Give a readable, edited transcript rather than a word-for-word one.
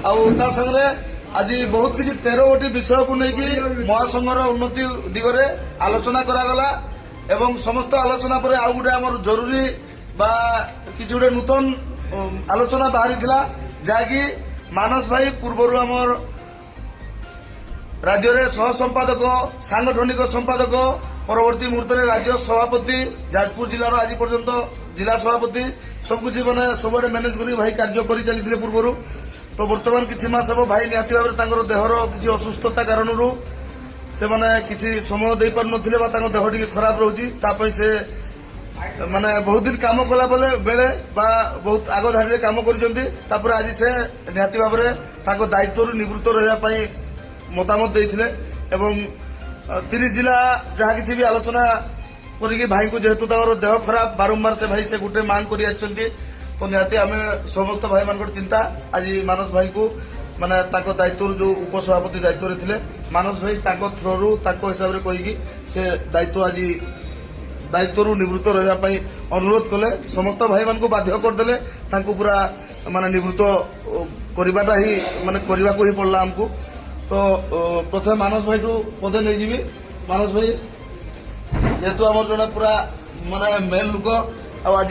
आगे आज बहुत किसी 13 गोटी विषय को लेकिन महासंघर उन्नति दिगरे आलोचना करागला एवं समस्त आलोचना पर आउ गोटे आम जरूरी बा किसी गोटे नूतन आलोचना बाहरी जहाँकि मानस भाई पूर्वर आमर राज्य रे सह संपादक सांगठनिक संपादक परवर्ती मुहूर्त राज्य सभापति जाजपुर जिलार आज पर्यंत जिला सभापति सबकुछ मैंने सब मैनेज कर भाई कार्य कर चली पूर्वर तो बर्तमान किसी मास हम भाई निहाती भाव देहर किसी असुस्थता कारण से मैंने किसी समय दे पार नथिले देह टी खराब रोचे से माने बहुत दिन काम कला बेले बहुत आग धाड़ी काम कर आज से निहाती भाव में दायित्व निवृत्त रहा मतामत देते एवं 30 जिला जहाँ किसी भी आलोचना करी भाई को जेहेतु देह खराब बारंबार से भाई से गोटे मांग कर तो निहाती आम समस्त भाई मान चिंता आज मानस भाई को माने दायित्व जो उपसभापति दायित्व थे मानस भाई थ्रू हिसाब से कहीकि से दायित्व आज दायित्व निवृत्त रहा अनुरोध कले समस्त भाई मान को बाध्य करदे पूरा माने निवृत्त करवाटा ही माने करने को ही पड़ला आमको तो प्रथम मानस भाई टू पदे नहीं जीवी मानस भाई जेहेतु आम जड़े पूरा माने मेन लोक आज